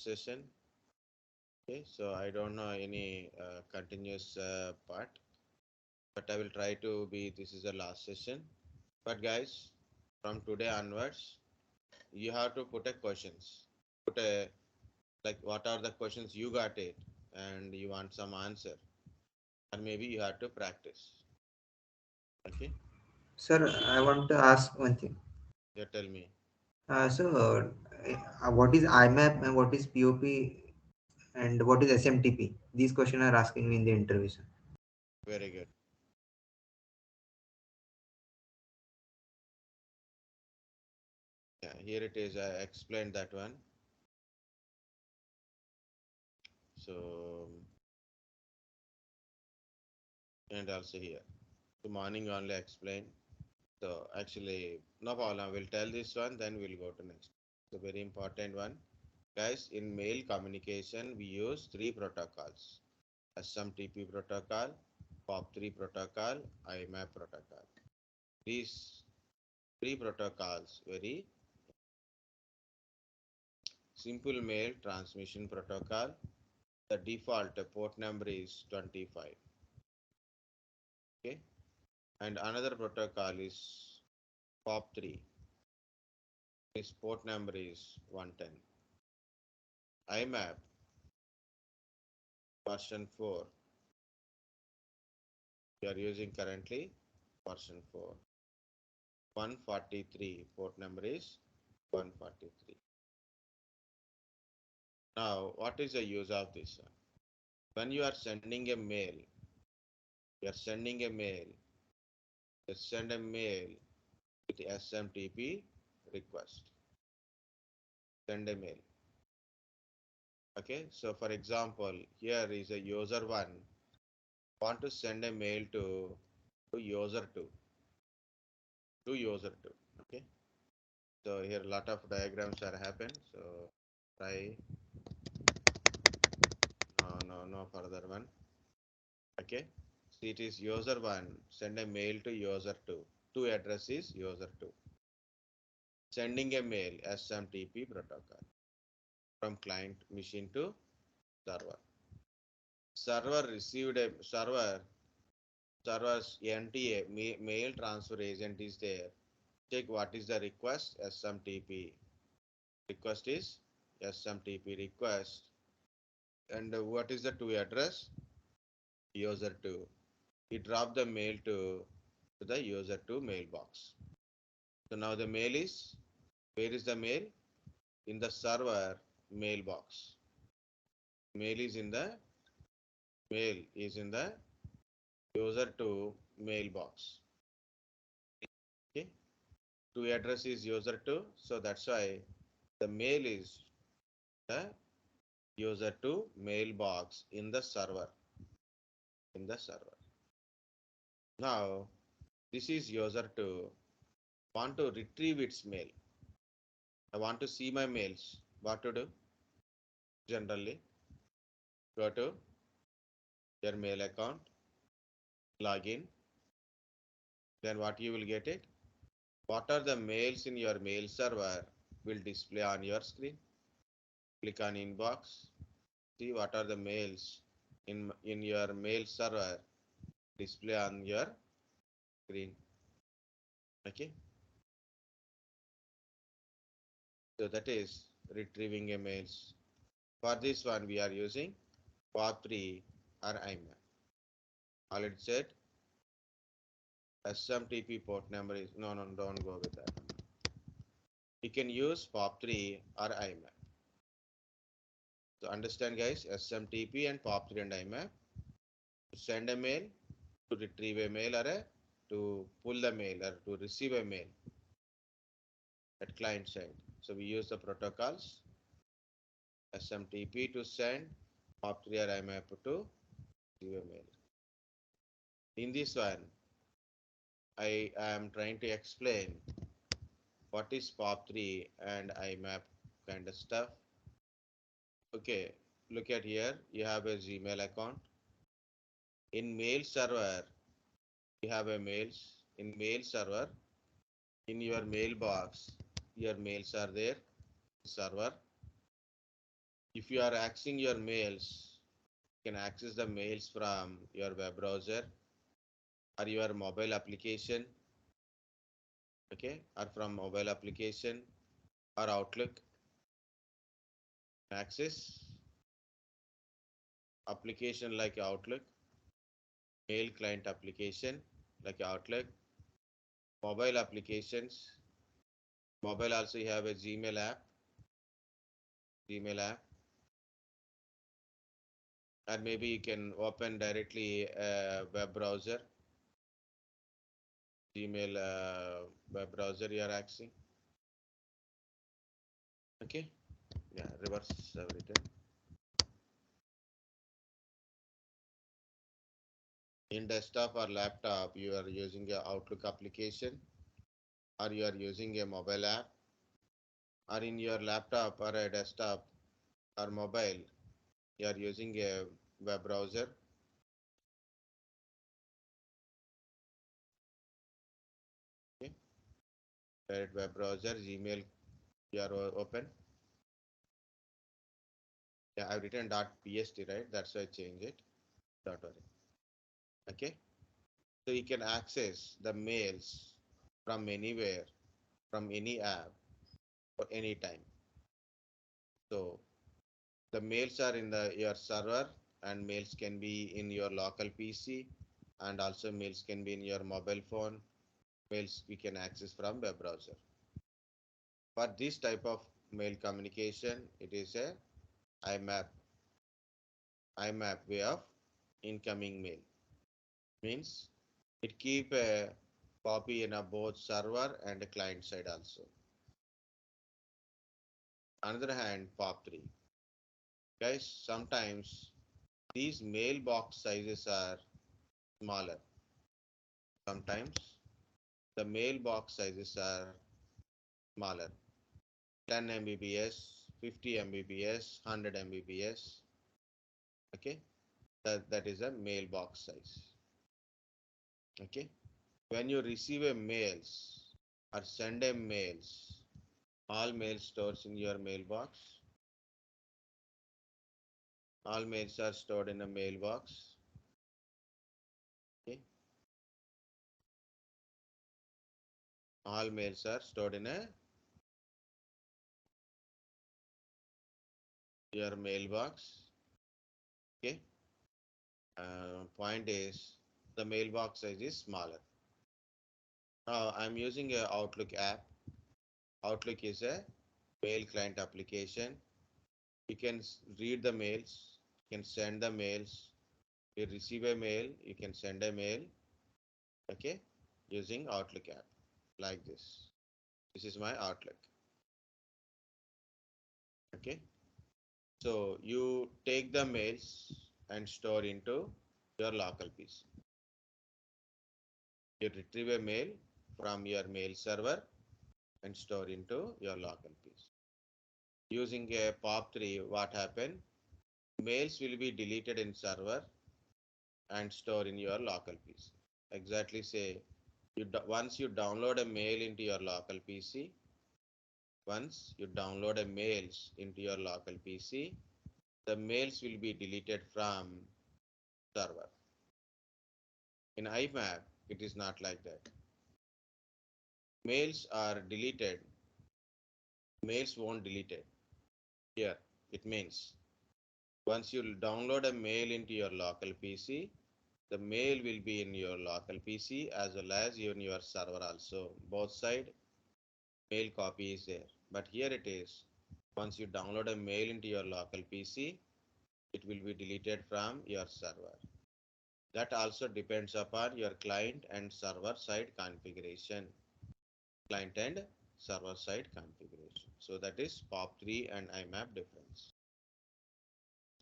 session. Okay, so I don't know any continuous part, but I will try to be. This is the last session. But guys, from today onwards, you have to put a questions. Put a like what are the questions you got it, and you want some answer, or maybe you have to practice. Okay, Sir, I want to ask one thing. you tell me. What is IMAP and what is POP and what is SMTP? These questions are asking me in the interview, sir. Very good. Yeah, here it is. I explained that one. So and also here. The morning only explain. So actually, no problem. We'll tell this one, then we'll go to next. The very important one. Guys, in mail communication, we use three protocols. SMTP protocol, POP3 protocol, IMAP protocol. These three protocols, very simple mail transmission protocol. The default port number is 25. Okay. And another protocol is POP3. Its port number is 110. IMAP version 4. We are using currently version 4. 143. Port number is 143. Now, what is the use of this one? When you are sending a mail, you are sending a mail, you send a mail with SMTP request. Send a mail. Okay, so for example, here is a user 1 want to send a mail to user 2. To user 2. Okay, so here a lot of diagrams are happen. So try no further one. Okay, so it is user 1 send a mail to user 2. To address is user 2. Sending a mail SMTP protocol from client machine to server. Server received a server's NTA mail transfer agent is there. Check what is the request SMTP. Request is SMTP request. And what is the to address? User 2. He dropped the mail to the user 2 mailbox. So now the mail is, where is the mail? In the server mailbox. Mail is in the user 2 mailbox. Okay. To address is user 2. So that's why the mail is the user 2 mailbox in the server. Now, this is user 2 want to retrieve its mail. I want to see my mails. What to do? Generally, go to your mail account, log in. Then what you will get it? What are the mails in your mail server will display on your screen. Click on inbox. See what are the mails in your mail server display on your screen. Okay. So that is retrieving a mails. For this one, we are using POP3 or IMAP. Already said SMTP port number is no, don't go with that. You can use POP3 or IMAP. So understand, guys, SMTP and POP3 and IMAP. To send a mail, to retrieve a mail, or to pull the mail or to receive a mail at client side. So we use the protocols SMTP to send, POP3 or IMAP to receive a mail. In this one, I am trying to explain what is POP3 and IMAP kind of stuff. Okay, look at here. You have a Gmail account. In mail server, you have a mails. In mail server, in your mailbox, your mails are there. Server, If you are accessing your mails, you can access the mails from your web browser or your mobile application, okay, or from mobile application or Outlook. Access application like Outlook, mail client application like Outlook, mobile applications. Mobile also you have a Gmail app, and maybe you can open directly a web browser, Gmail web browser you are accessing. Okay, yeah, reverse everything. In desktop or laptop, you are using a Outlook application, or you are using a mobile app, or in your laptop or a desktop or mobile, you are using a web browser. Okay, direct web browser, Gmail, you are open. Yeah, I've written .pst, right? That's why I change it. Don't worry. Okay, so you can access the mails from anywhere, from any app, or any time. So the mails are in your server, and mails can be in your local PC, and also mails can be in your mobile phone. Mails we can access from web browser. For this type of mail communication, it is a IMAP IMAP way of incoming mail. Means it keep a copy in a both server and a client side also. Another hand, POP3. Guys, sometimes these mailbox sizes are smaller. Sometimes the mailbox sizes are smaller. 10 Mbps, 50 Mbps, 100 Mbps. Okay, that is a mailbox size. Okay, when you receive a mails or send a mails, all mail stores in your mailbox. All mails are stored in a mailbox. Okay, all mails are stored in a your mailbox. Okay, point is the mailbox size is smaller. Now I'm using a Outlook app. Outlook is a mail client application. You can read the mails, you can send the mails, you receive a mail, you can send a mail, okay, using Outlook app like this. This is my Outlook. Okay, so you take the mails and store into your local PC. You retrieve a mail from your mail server and store into your local PC. Using a POP3, what happened? Mails will be deleted in server and store in your local PC. Exactly say, once you download a mail into your local PC, once you download a mails into your local PC, the mails will be deleted from server. In IMAP, it is not like that. Mails are deleted. Mails won't delete it. Here, it means once you download a mail into your local PC, the mail will be in your local PC as well as in your server also. Both side mail copy is there. But here it is. Once you download a mail into your local PC, it will be deleted from your server. That also depends upon your client and server side configuration. Client and server side configuration. So that is POP3 and IMAP difference.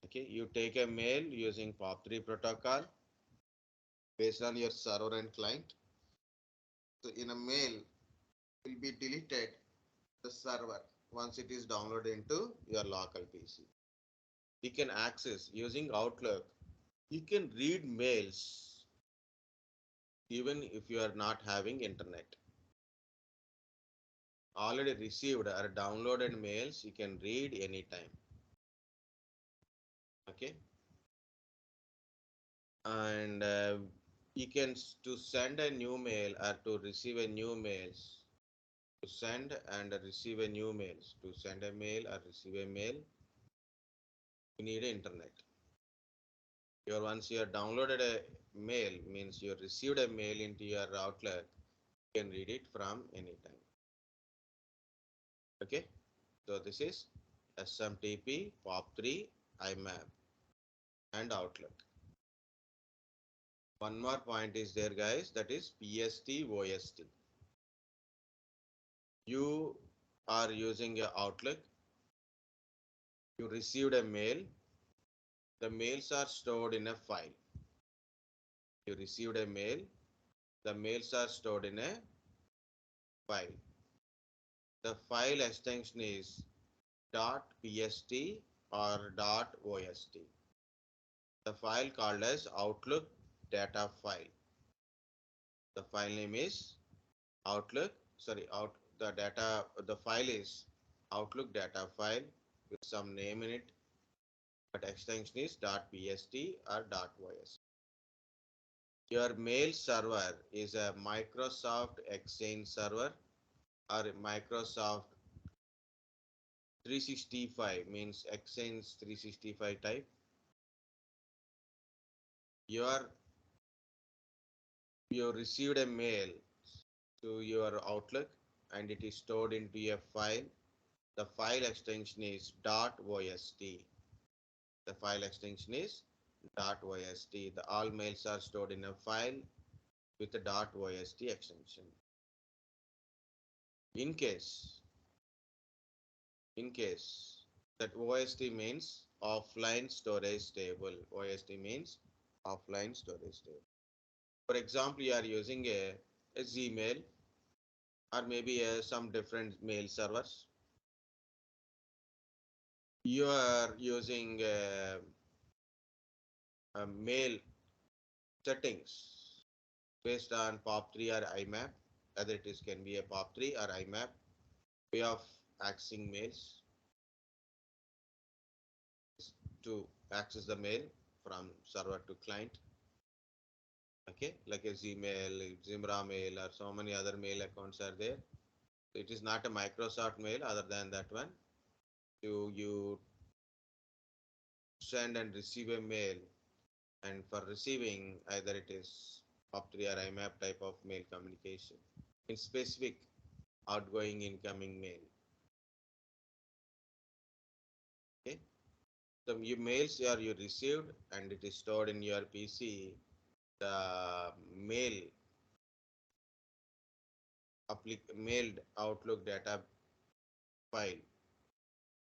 Okay, you take a mail using POP3 protocol based on your server and client. So in a mail will be deleted the server once it is downloaded into your local PC. You can access using Outlook. You can read mails even if you are not having internet. Already received or downloaded mails you can read anytime. Okay, and you can to send a new mail or to receive a new mails. To send and receive a new mails. To send a mail or receive a mail, you need internet. Once you have downloaded a mail, means you received a mail into your Outlook, you can read it from anytime. Okay, so this is SMTP, POP3, IMAP, and Outlook. One more point is there, guys, that is PST, OST. You are using your Outlook, you received a mail, the mails are stored in a file. You received a mail, the mails are stored in a file. The file extension is .pst or .ost. The file called as Outlook data file. The file name is Outlook, the file is Outlook data file with some name in it, but extension is .pst or .ost. Your mail server is a Microsoft Exchange server or Microsoft 365, means Exchange 365 type. Your you received a mail to your Outlook and it is stored into a file. The file extension is .ost. The file extension is .ost. The all mails are stored in a file with the .ost extension. In case, in case that OST means offline storage table. OST means offline storage table. For example, you are using a Gmail or maybe some different mail servers. You are using mail settings based on POP3 or IMAP. Either it is can be a POP3 or IMAP way of accessing mails to access the mail from server to client. Okay, like a Gmail, Zimra mail, or so many other mail accounts are there. So it is not a Microsoft mail other than that one. You send and receive a mail, and for receiving either it is POP3 or IMAP type of mail communication in specific outgoing incoming mail. Okay, the mails are you received and it is stored in your PC. The mailed Outlook data file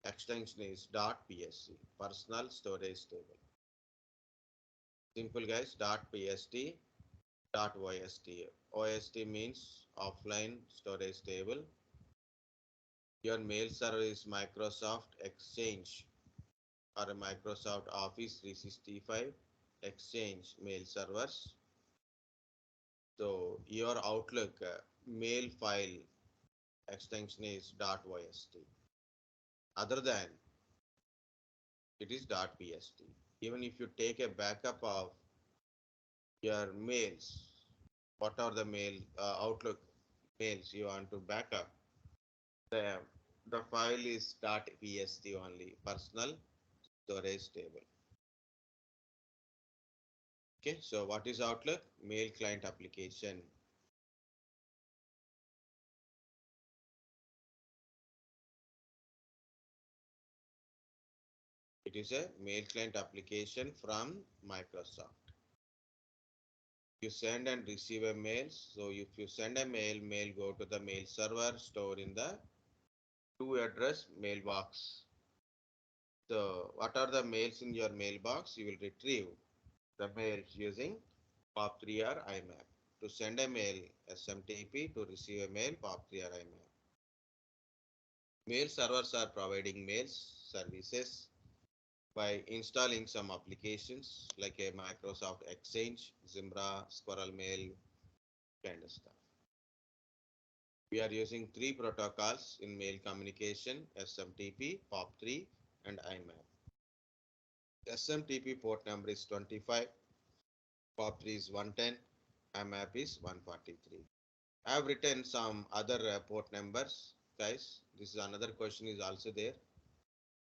extension is .psc, personal storage table. Simple, guys. .pst, .ost. OST means offline storage table. Your mail server is Microsoft Exchange or Microsoft Office 365 Exchange mail servers. So your Outlook mail file extension is .ost. Other than it is .pst. Even if you take a backup of your mails, what are the mail Outlook mails you want to backup, the the file is .pst only, personal storage table. Okay, so what is Outlook? Mail client application. It is a mail client application from Microsoft. You send and receive a mail. So if you send a mail, mail go to the mail server stored in the to address mailbox. So what are the mails in your mailbox? You will retrieve the mails using POP3 or IMAP. To send a mail, SMTP. To receive a mail, POP3 or IMAP. Mail servers are providing mails services by installing some applications like a Microsoft Exchange, Zimbra, Squirrel Mail, kind of stuff. We are using three protocols in mail communication: SMTP, POP3, and IMAP. SMTP port number is 25, POP3 is 110, IMAP is 143. I have written some other port numbers, guys. This is another question is also there.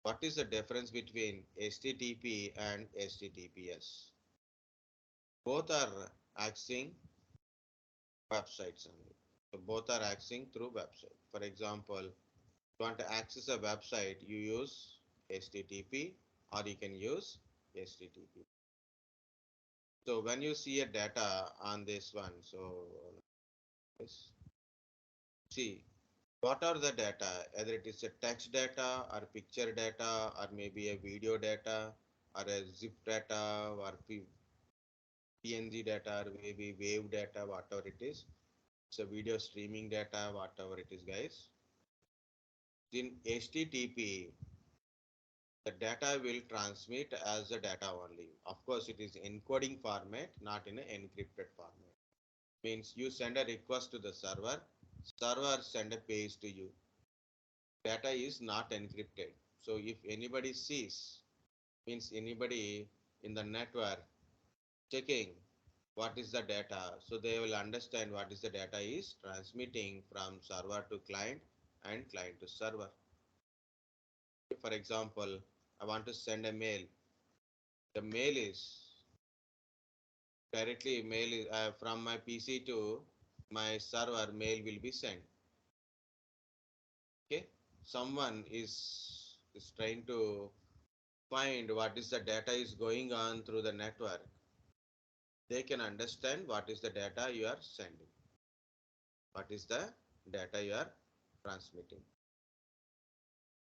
What is the difference between HTTP and HTTPS? Both are accessing websites only. So both are accessing through website. For example, if you want to access a website, you use HTTP or you can use HTTP. So when you see a data on this one, so yes, see what are the data? Either it is a text data or picture data or maybe a video data or a zip data or PNG data or maybe wave data, whatever it is. It's a video streaming data, whatever it is, guys. In HTTP, the data will transmit as the data only. Of course, it is encoding format, not in an encrypted format. Means you send a request to the server send a page to you. Data is not encrypted. So if anybody sees, means anybody in the network checking what is the data, so they will understand what is the data is transmitting from server to client and client to server. For example, I want to send a mail. The mail is directly mail is, from my PC to my server, mail will be sent. Okay, someone is trying to find what is the data is going on through the network. They can understand what is the data you are sending, what is the data you are transmitting.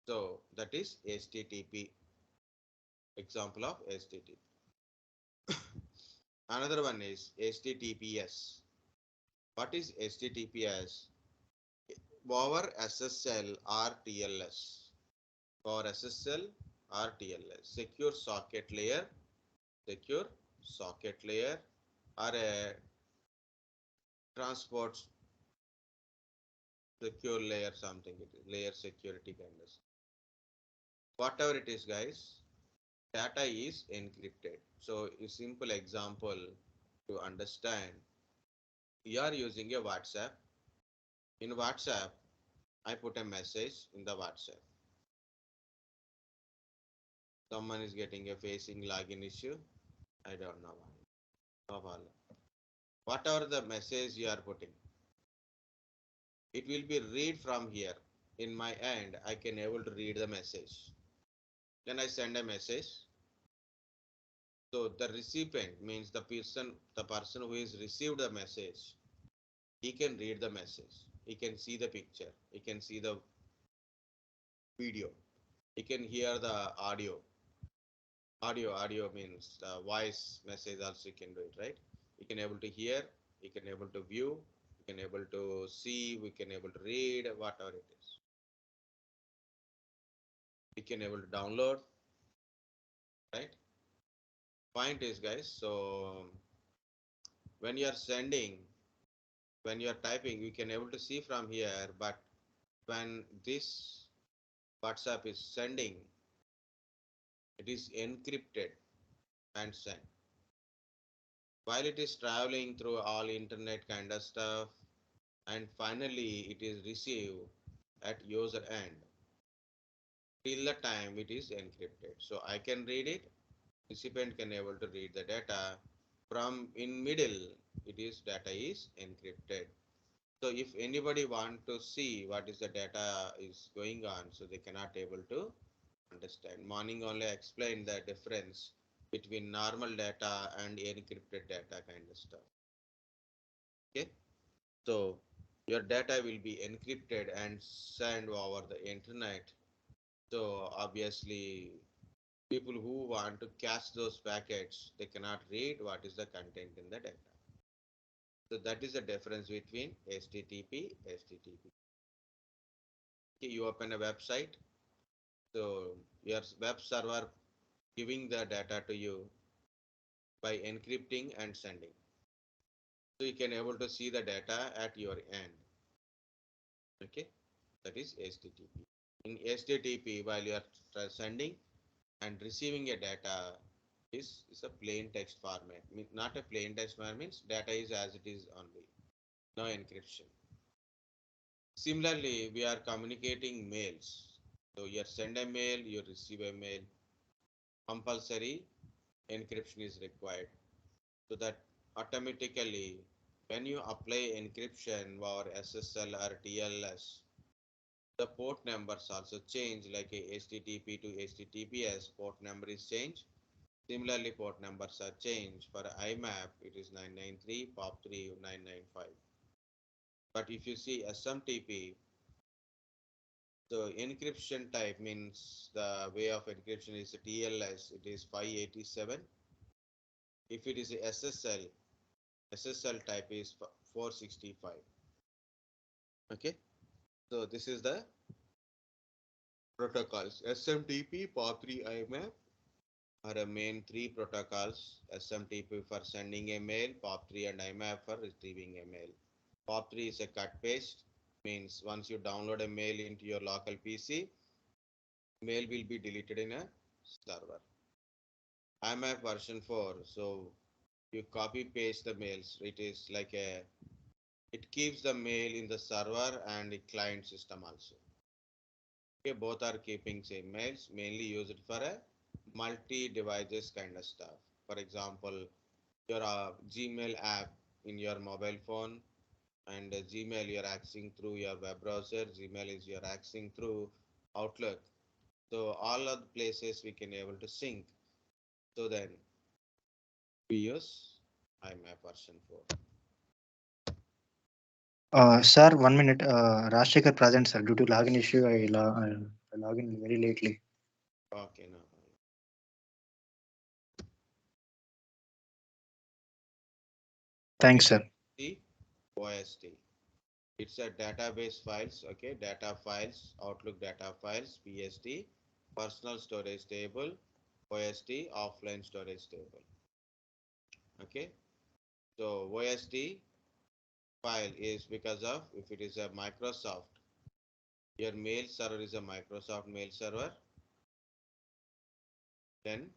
So that is HTTP, example of HTTP. Another one is HTTPS. What is HTTPS? Over SSL or TLS. Over SSL or TLS. Secure socket layer, or a transport secure layer, something it is, layer security kind of stuff. Whatever it is, guys, data is encrypted. So a simple example to understand, you are using a WhatsApp. In WhatsApp, I put a message in the WhatsApp. Someone is getting a facing login issue. I don't know why. No problem. Whatever the message you are putting, it will be read from here. In my end, I can able to read the message. Then I send a message. So the recipient means the person who is received the message, he can read the message. He can see the picture. He can see the video. He can hear the audio. Audio means the voice message also you can do it, right? You can able to hear, you can able to view, you can able to see, we can able to read, whatever it is. You can able to download, right? Point is, guys, so when you are sending, when you are typing, you can able to see from here, but when this WhatsApp is sending, it is encrypted and sent. While it is traveling through all internet kind of stuff, and finally it is received at user end, till the time it is encrypted. So I can read it, recipient can able to read the data. From in middle, it is data is encrypted. So if anybody want to see what is the data is going on, so they cannot able to understand. Morning only I explained the difference between normal data and encrypted data kind of stuff. Okay, so your data will be encrypted and sent over the internet. So obviously, people who want to catch those packets, they cannot read what is the content in the data. So that is the difference between HTTP, HTTP. Okay, you open a website, so your web server giving the data to you by encrypting and sending. So you can able to see the data at your end. Okay, that is HTTP. In HTTP, while you are sending, and receiving a data is a plain text format. Not a plain text format means data is as it is only, no encryption. Similarly, we are communicating mails. So you send a mail, you receive a mail. Compulsory encryption is required. So that automatically, when you apply encryption or SSL or TLS, the port numbers also change, like a HTTP to HTTPS port number is changed. Similarly, port numbers are changed. For IMAP, it is 993, POP3 995. But if you see SMTP, so encryption type means the way of encryption is TLS, it is 587. If it is a SSL type is 465. Okay, so this is the protocols. SMTP, POP3, IMAP are the main three protocols. SMTP for sending a mail, POP3 and IMAP for retrieving a mail. POP3 is a cut paste, means once you download a mail into your local PC, mail will be deleted in a server. IMAP version 4, so you copy paste the mails. It is like a, it keeps the mail in the server and the client system also. Okay, both are keeping same mails, mainly used for a multi-devices kind of stuff. For example, your Gmail app in your mobile phone, and Gmail you're accessing through your web browser. Gmail is you're accessing through Outlook. So all of the places we can able to sync. So then we use IMAP version 4. Sir, 1 minute. Rajshekhar present, sir. Due to login issue, I log in very lately. Okay, now Thanks, sir. the OST. It's a database files, okay, data files, Outlook data files, PST, personal storage table, OST, offline storage table. Okay, so OST file is because of if it is a Microsoft, your mail server is a Microsoft mail server, then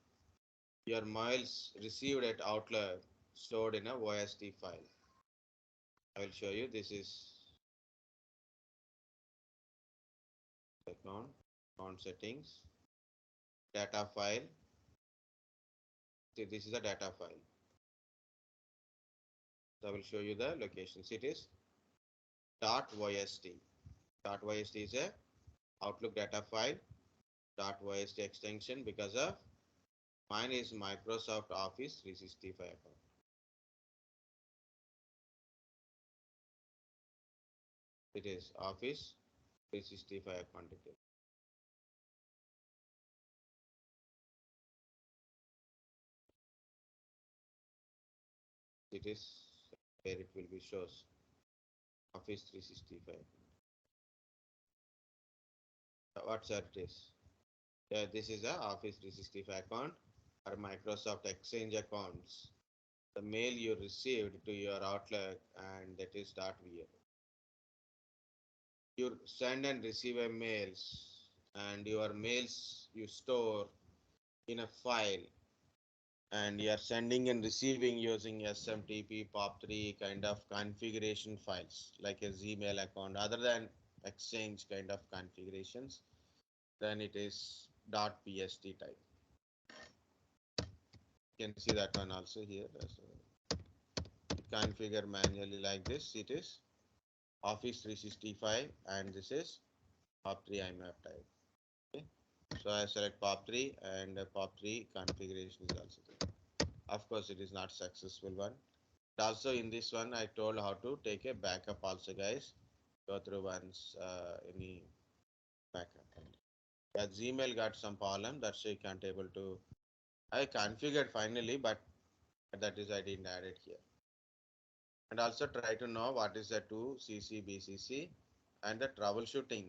your mails received at Outlook stored in a OST file. I will show you. This is account settings, data file. See, this is a data file. So I will show you the locations. It is .ost. .ost is a Outlook data file. .ost extension because of mine is Microsoft Office 365 account. It is Office 365 account detail. It is where it will be shows Office 365. What's that is? Yeah, this is a Office 365 account or Microsoft Exchange accounts. The mail you received to your Outlook and that is .va. You send and receive a mails and your mails you store in a file and you are sending and receiving using SMTP POP3 kind of configuration files like a Gmail account other than Exchange kind of configurations, then it is .pst type. You can see that one also here. So configure manually like this. It is Office 365 and this is POP3 IMAP type. Okay. So I select POP3 and POP3 configuration is also there. Of course, it is not successful one. Also in this one, I told how to take a backup also, guys. Go through once any backup. Yeah, Gmail got some problem. That's why you can't able to. I configured finally, but that is I didn't add it here. And also try to know what is the 2CC BCC and the troubleshooting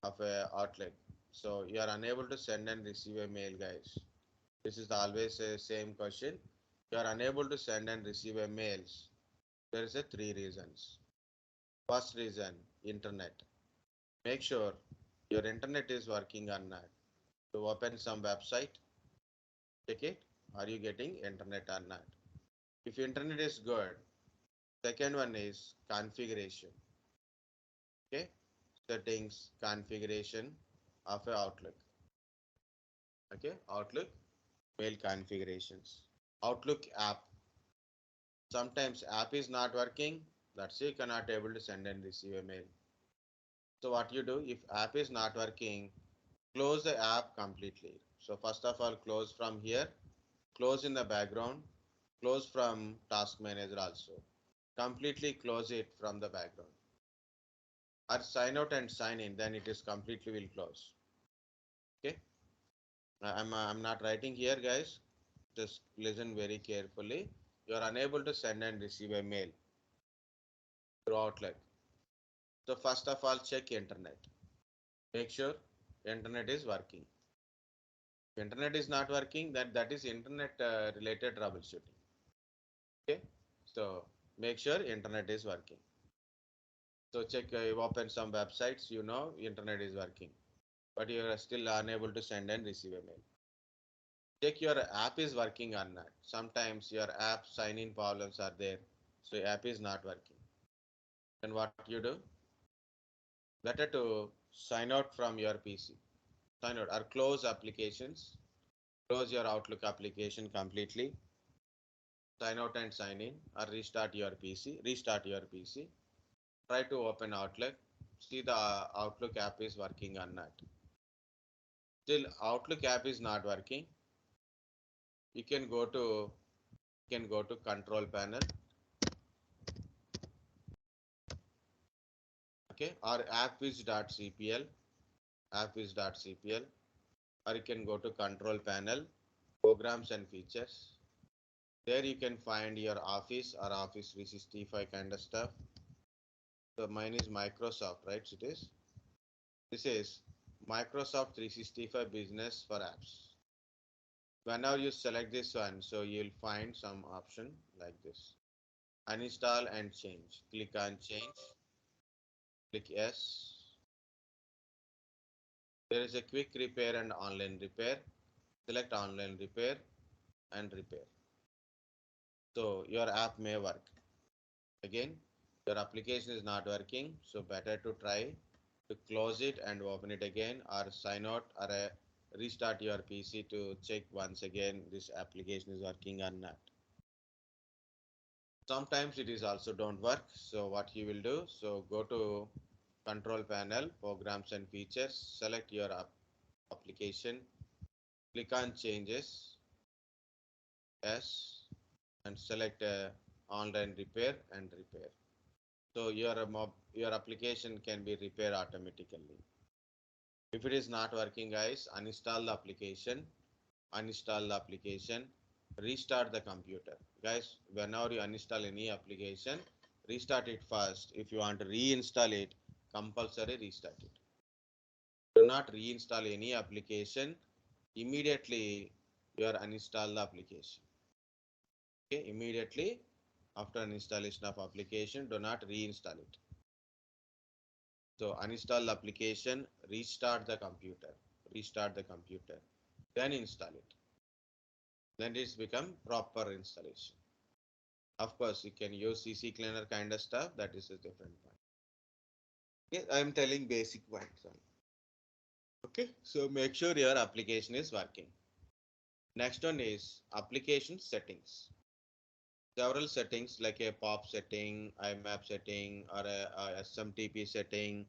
of a Outlook. So you are unable to send and receive a mail, guys. This is always a same question. You are unable to send and receive a mails. There is a three reasons. First reason, internet. Make sure your internet is working or not. to open some website, check it. Are you getting internet or not? If internet is good, second one is configuration. Okay, settings, configuration of a Outlook. Okay, Outlook mail configurations. Outlook app. Sometimes app is not working. That's you cannot able to send and receive a mail. So what you do if app is not working, close the app completely. So first of all, close from here, close in the background, close from task manager also. Completely close it from the background. Or sign out and sign in, then it is completely will close. Okay. I'm not writing here, guys. Just listen very carefully. You are unable to send and receive a mail through Outlook. So first of all, check internet. Make sure internet is working. If internet is not working, that is internet related troubleshooting. Okay. So make sure internet is working. So check, you open some websites, you know internet is working, but you are still unable to send and receive a mail. Check your app is working or not. Sometimes your app sign in problems are there, so your app is not working. Then what you do? Better to sign out from your PC. Sign out or close applications. Close your Outlook application completely. Sign out and sign in or restart your PC. Restart your PC. Try to open Outlook. See the Outlook app is working or not. Still Outlook app is not working. You can go to control panel. Okay, or appwiz.cpl, appwiz.cpl, or you can go to control panel, programs and features. There you can find your Office or Office 365 kind of stuff. So mine is Microsoft, right? It is. This is Microsoft 365 Business for Apps. Whenever you select this one, so you'll find some option like this. Uninstall and change. Click on change. Click yes. There is a quick repair and online repair. Select online repair and repair. So your app may work. Again, your application is not working, so better to try to close it and open it again, or sign out, or restart your PC to check once again this application is working or not. Sometimes it is also don't work. So what you will do? So go to control panel, programs and features, select your application, click on changes, yes, and select online repair and repair. So your application can be repaired automatically. If it is not working, guys, uninstall the application, restart the computer. Guys, whenever you uninstall any application, restart it first. If you want to reinstall it, compulsory restart it. Do not reinstall any application. Immediately you are uninstall the application. Okay, immediately after installation of application, do not reinstall it. So uninstall the application, restart the computer, then install it. Then it's become proper installation. Of course, you can use CC cleaner kind of stuff. That is a different point. Okay, I'm telling basic points. Okay, so make sure your application is working. Next one is application settings. Several settings like a POP setting, IMAP setting, or a SMTP setting,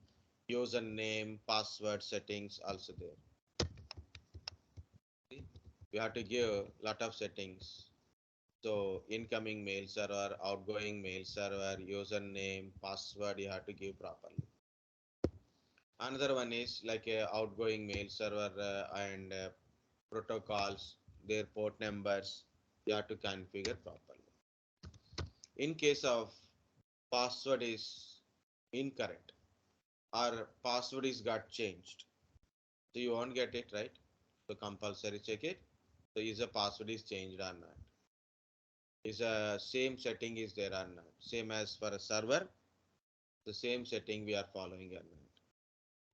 username, password settings also there. You have to give lot of settings. So incoming mail server, outgoing mail server, username, password you have to give properly. Another one is like a outgoing mail server and protocols, their port numbers you have to configure properly. In case of password is incorrect or password is got changed, so you won't get it right. So compulsory check it. So is the password is changed or not? Is a same setting is there or not? Same as for a server, the same setting we are following or not?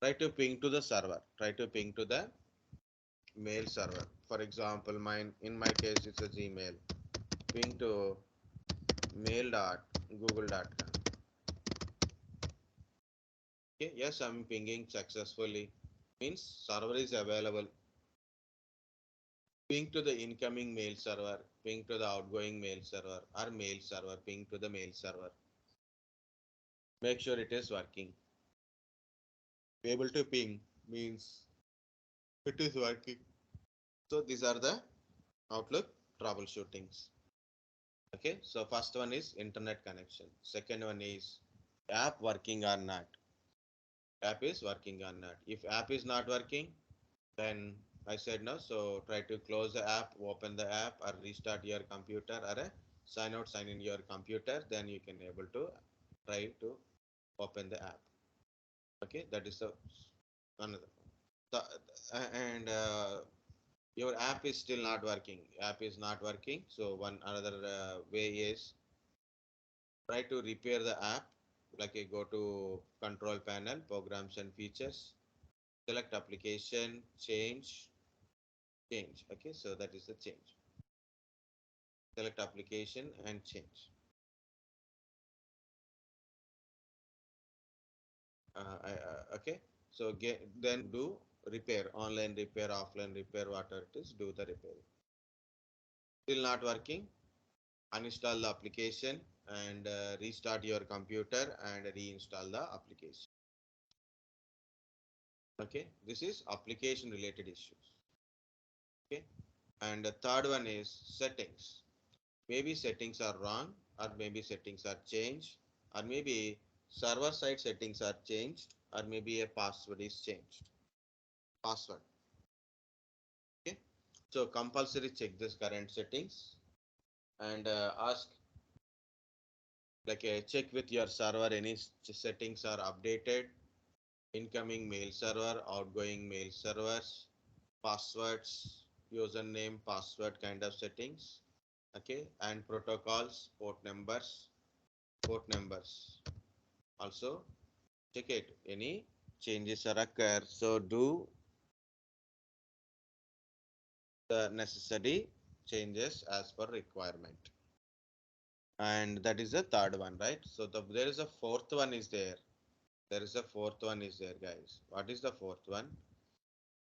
Try to ping to the server. Try to ping to the mail server. For example, in my case it's a Gmail. Ping to mail.google.com. Okay, yes, I'm pinging successfully. Means server is available. Ping to the incoming mail server, ping to the outgoing mail server, or mail server, ping to the mail server. Make sure it is working. Able to ping means it is working. So these are the Outlook troubleshootings. Okay, so first one is internet connection. Second one is app working or not. App is working or not. If app is not working, then I said no. So try to close the app, open the app, or restart your computer, or sign out, sign in your computer. Then you can able to try to open the app. Okay, that is the another. So, and your app is still not working. App is not working. So one another way is try to repair the app. Like you go to control panel, programs and features, select application, change. Okay, so that is the change. Select application and change. Okay, so then do repair, online repair, offline repair, whatever it is, do the repair. Still not working, uninstall the application and restart your computer and reinstall the application. Okay, this is application related issues. Okay, and the third one is settings. Maybe settings are wrong, or maybe settings are changed, or maybe server side settings are changed, or maybe a password is changed. Password. Okay, so compulsory check this current settings and ask like check with your server any settings are updated, incoming mail server, outgoing mail servers, passwords, username, password kind of settings. Okay, and protocols, port numbers. Also check it any changes are occur. So do the necessary changes as per requirement. And that is the third one, right? So there is a fourth one is there. There is a fourth one is there, guys. What is the fourth one?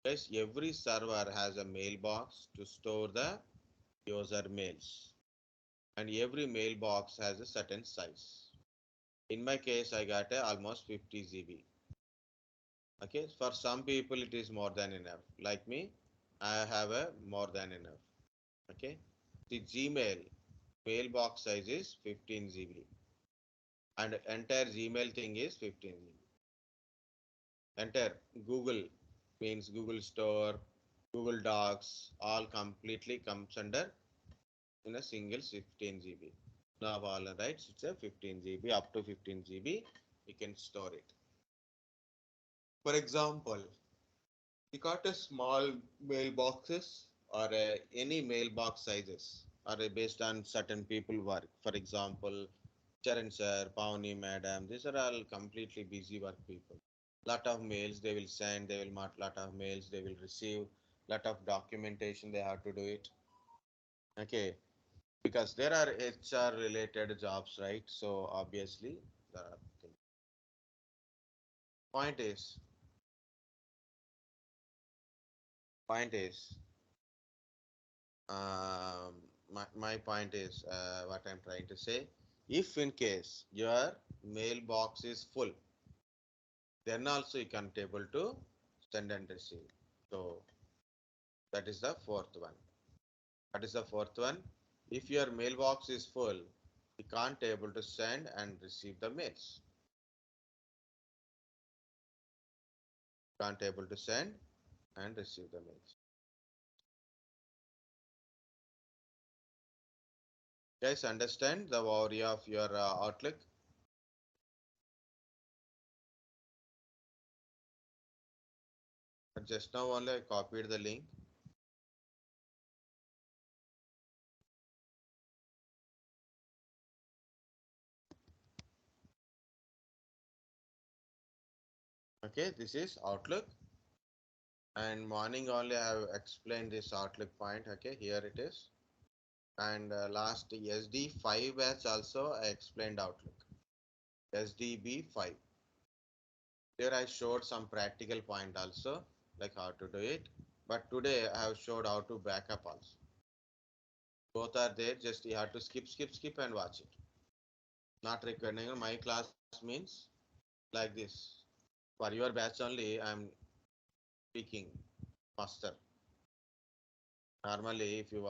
Guys, every server has a mailbox to store the user mails. And every mailbox has a certain size. In my case, I got almost 50 GB. Okay, for some people it is more than enough. Like me, I have a more than enough. Okay, the Gmail mailbox size is 15 GB, and entire Gmail thing is 15 GB. Entire Google means Google Store, Google Docs, all completely comes under in a single 15 GB. Now all right, it's a 15 GB, up to 15 GB, you can store it. For example, you got a small mailboxes or any mailbox sizes are based on certain people work. For example, Charan sir, Pawnee madam, these are all completely busy work people. Lot of mails they will send, they will mark lot of mails they will receive, lot of documentation they have to do it. Okay, because there are HR related jobs, right? So obviously there are things. Point is, point is, um, my point is what I'm trying to say. If in case your mailbox is full, then also you can't able to send and receive. So that is the fourth one. That is the fourth one. If your mailbox is full, you can't able to send and receive the mails. Can't able to send and receive the mails. Guys, understand the overview of your Outlook? Just now only I copied the link. Okay, this is Outlook And morning only I have explained this Outlook point. Okay, here it is. And last SD5 batch also I explained Outlook. SDB5. There I showed some practical point also, like how to do it. But today I have showed how to backup also. Both are there, just you have to skip and watch it. Not required. My class means like this. For your batch only, I'm speaking faster. Normally, if you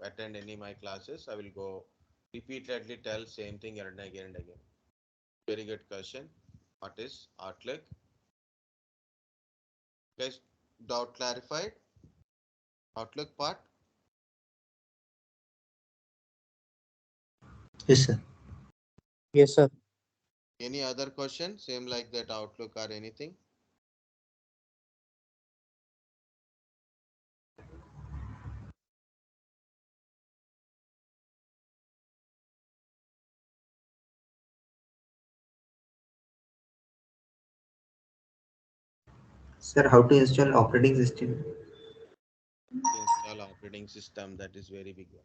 attend any of my classes, I will go repeatedly tell same thing again and again. Very good question. What is Outlook? Guys, doubt clarified? Outlook part? Yes, sir. Yes, sir. Any other question? Same like that Outlook or anything? Sir, how to install operating system? Install operating system, that is very big one.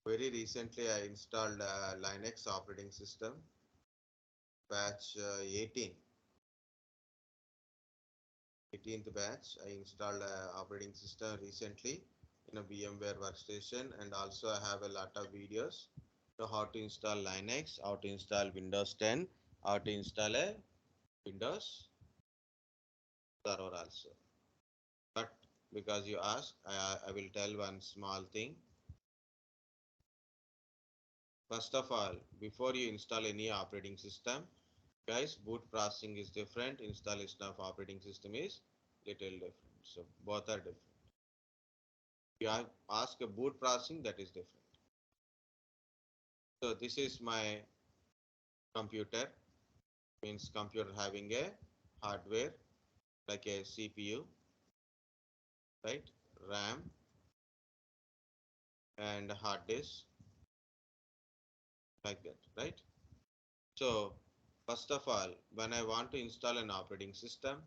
Very recently, I installed Linux operating system, batch 18. 18th batch. I installed operating system recently in a VMware workstation, and also I have a lot of videos. So how to install Linux, how to install Windows 10, how to install a Windows server also. But because you asked, I will tell one small thing. First of all, before you install any operating system, guys, boot processing is different, installation of operating system is little different. So both are different. You ask a boot processing, that is different. So this is my computer, means computer having a hardware like a CPU, right? RAM and hard disk like that, right? So first of all, when I want to install an operating system,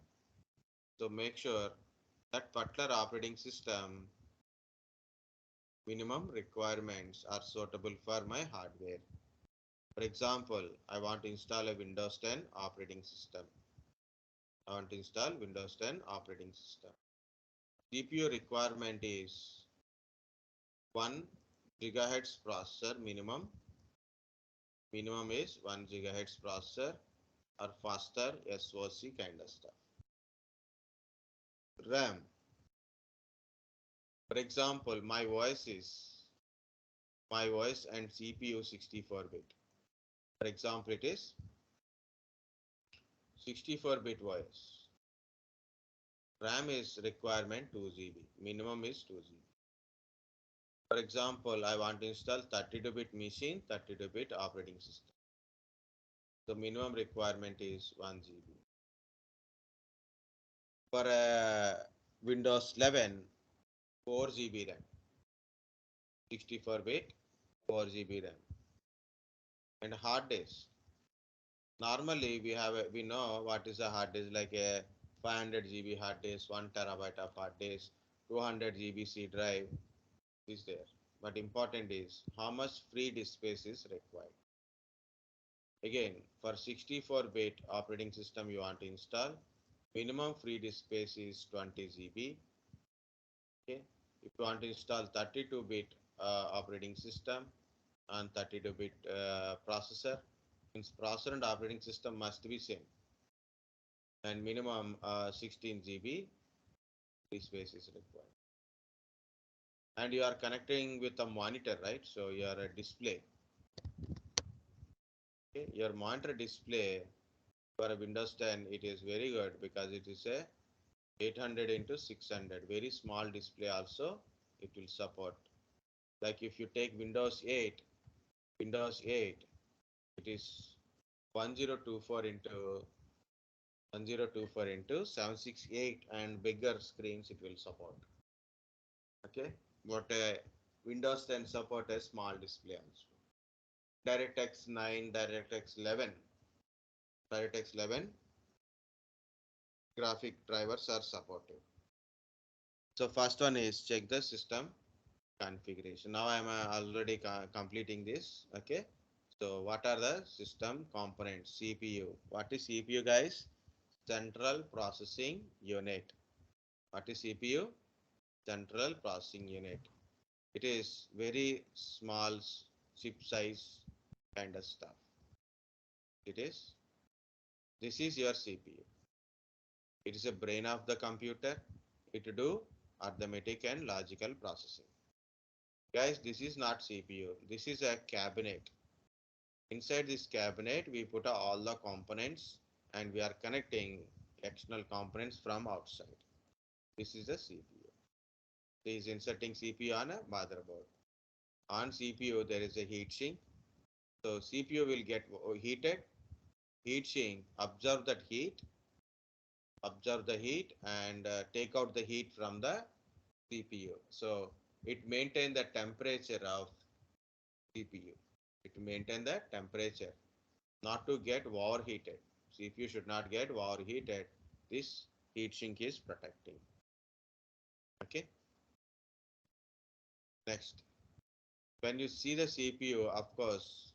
so make sure that particular operating system minimum requirements are suitable for my hardware. For example, I want to install a Windows 10 operating system. I want to install Windows 10 operating system. CPU requirement is 1 gigahertz processor minimum. Minimum is 1 gigahertz processor or faster SoC kind of stuff. RAM. For example, my voice and CPU 64-bit. For example, it is 64-bit voice. RAM is requirement 2 GB. Minimum is 2 GB. For example, I want to install 32-bit machine, 32-bit operating system. The minimum requirement is 1 GB. For Windows 11, 4 GB RAM, 64-bit, 4 GB RAM. And hard disk. Normally, we know what is a hard disk, like a 500 GB hard disk, 1 terabyte of hard disk, 200 GB C drive is there. But important is how much free disk space is required. Again, for 64-bit operating system you want to install, minimum free disk space is 20 GB. Okay, if you want to install 32-bit operating system and 32-bit processor, means processor and operating system must be same, and minimum 16 GB free space is required. And you are connecting with a monitor, right? So your display, okay, your monitor display for a Windows 10, it is very good because it is a 800 into 600, very small display also it will support. Like if you take Windows 8, it is 1024 into 1024 into 768, and bigger screens it will support. Okay, but Windows 10 support a small display also. DirectX 9, DirectX 11, DirectX 11 graphic drivers are supported. So first one is check the system configuration. Now I am already completing this. Okay. So what are the system components? CPU. What is CPU, guys? Central Processing Unit. What is CPU? Central Processing Unit. It is very small chip size kind of stuff. It is. This is your CPU. It is a brain of the computer. It do arithmetic and logical processing. Guys, this is not CPU. This is a cabinet. Inside this cabinet, we put all the components and we are connecting external components from outside. This is the CPU. This is inserting CPU on a motherboard. On CPU, there is a heat sink. So CPU will get heated. Heat sink observe that heat, observe the heat and take out the heat from the CPU. So it maintain the temperature of CPU. It maintain the temperature, not to get overheated. CPU should not get overheated. This heat sink is protecting. Okay. Next, when you see the CPU, of course,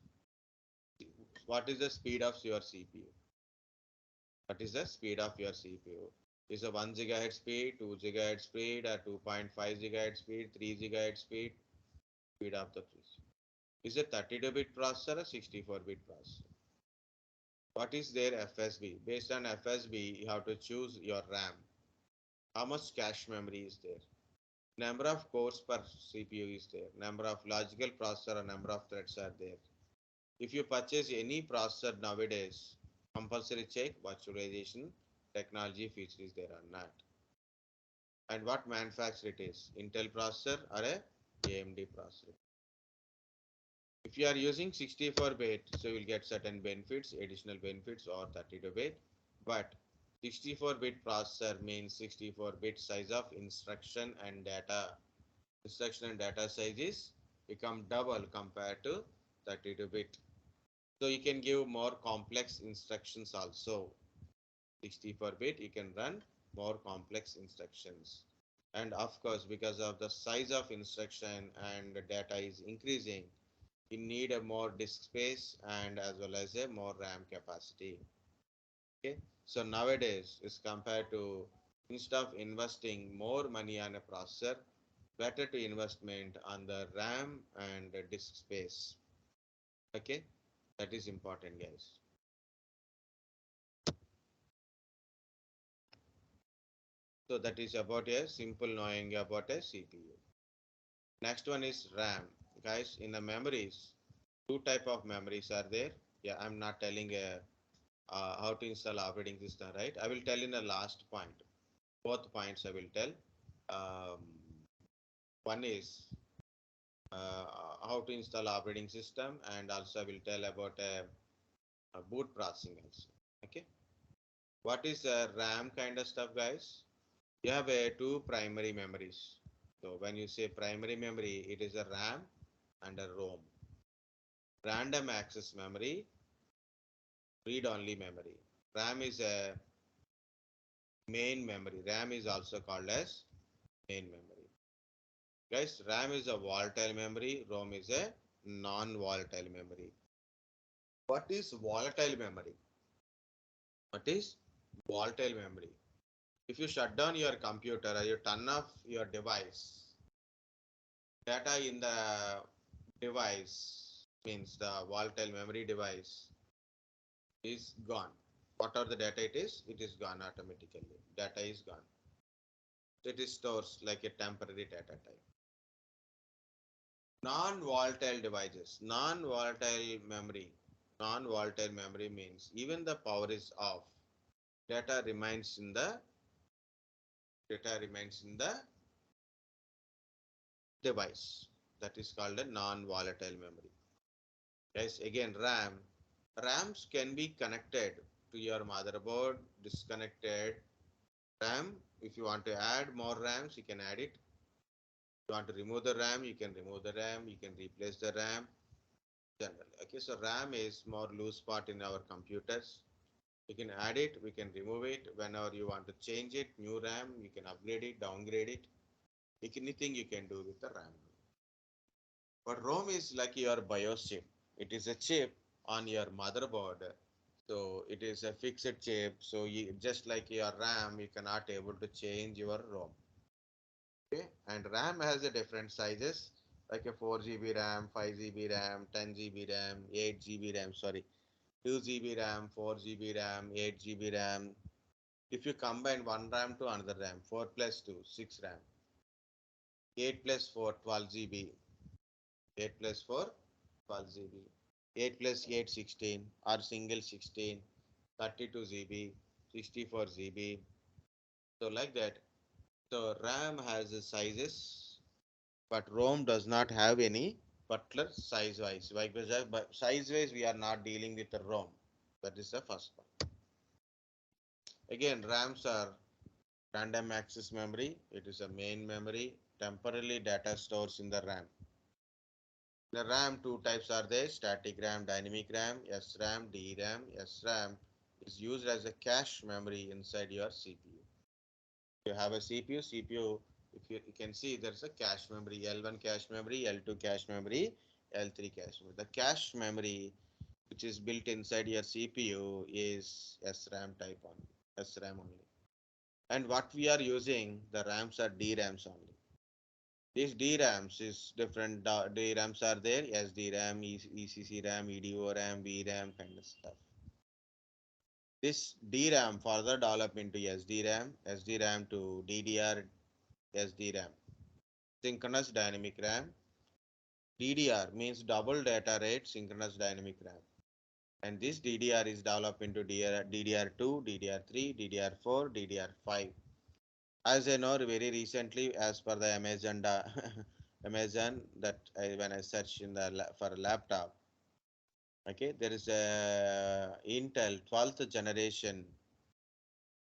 what is the speed of your CPU? What is the speed of your CPU? Is a 1 gigahertz speed, 2 gigahertz speed, or 2.5 gigahertz speed, 3 gigahertz speed? Speed of the PC. Is a 32-bit processor or 64-bit processor? What is their FSB? Based on FSB, you have to choose your RAM. How much cache memory is there? Number of cores per CPU is there. Number of logical processor or number of threads are there. If you purchase any processor nowadays, compulsory check virtualization technology feature is there or not. And what manufacturer it is, Intel processor or a AMD processor. If you are using 64-bit, so you will get certain benefits, additional benefits or 32-bit. But 64-bit processor means 64-bit size of instruction and data. Instruction and data size is become double compared to 32-bit. So you can give more complex instructions also. 64-bit, you can run more complex instructions. And of course, because of the size of instruction and the data is increasing, you need a more disk space and as well as a more RAM capacity. Okay, so nowadays, as compared to instead of investing more money on a processor, better to investment on the RAM and the disk space. Okay, that is important, guys. So that is about a simple knowing about a CPU. Next one is RAM. Guys, in the memories, two type of memories are there. Yeah, I'm not telling how to install operating system, right? I will tell in the last point. Both points I will tell. Um, One is how to install operating system, and also I will tell about a boot processing also. Okay. What is RAM kind of stuff, guys? You have two primary memories. So when you say primary memory, it is a RAM and a ROM. Random access memory, read-only memory. RAM is a main memory. RAM is also called as main memory. Guys, RAM is a volatile memory, ROM is a non-volatile memory. What is volatile memory? What is volatile memory? If you shut down your computer or you turn off your device, data in the device means the volatile memory device is gone. Whatever the data it is gone automatically. Data is gone. It is stores like a temporary data type. Non-volatile devices, non-volatile memory. Non-volatile memory means even the power is off, data remains in the device. That is called a non-volatile memory. Guys, again RAMs can be connected to your motherboard, disconnected. RAM, if you want to add more RAMs, you can add it. If you want to remove the RAM, you can remove the RAM, you can replace the RAM generally. Okay, so RAM is more loose part in our computers. You can add it, we can remove it whenever you want to change it, new RAM, you can upgrade it, downgrade it. Anything you can do with the RAM. But ROM is like your BIOS chip. It is a chip on your motherboard. So it is a fixed chip. So you, just like your RAM, you cannot able to change your ROM. Okay, and RAM has a different sizes like a 4 GB RAM, 5 GB RAM, 10 GB RAM, 8 GB RAM. Sorry, 2 GB RAM, 4 GB RAM, 8 GB RAM. If you combine one RAM to another RAM, 4 plus 2, 6 RAM, 8 plus 4, 12 GB, 8 plus 4, 12 GB, 8 plus 8, 16, or single 16, 32 GB, 64 GB. So like that. So RAM has the sizes, but ROM does not have any particular size wise. But size wise, we are not dealing with the ROM. That is the first one. Again, RAMs are random access memory. It is a main memory. Temporarily data stores in the RAM. The RAM, two types are there: static RAM, dynamic RAM, SRAM, DRAM. SRAM is used as a cache memory inside your CPU. You have a CPU, if you can see there's a cache memory, L1 cache memory, L2 cache memory, L3 cache memory. The cache memory which is built inside your CPU is SRAM type only, SRAM only. And what we are using, the RAMs are DRAMs only. These DRAMs is different DRAMs are there, SDRAM, ECC RAM, EDO RAM, VRAM kind of stuff. This DRAM further develop into SDRAM, SDRAM to DDR, SDRAM, synchronous dynamic RAM. DDR means double data rate synchronous dynamic RAM. And this DDR is developed into DDR2, DDR3, DDR4, DDR5. As I know, very recently, as per the Amazon, Amazon that when I search in the for a laptop, okay, there is a Intel 12th generation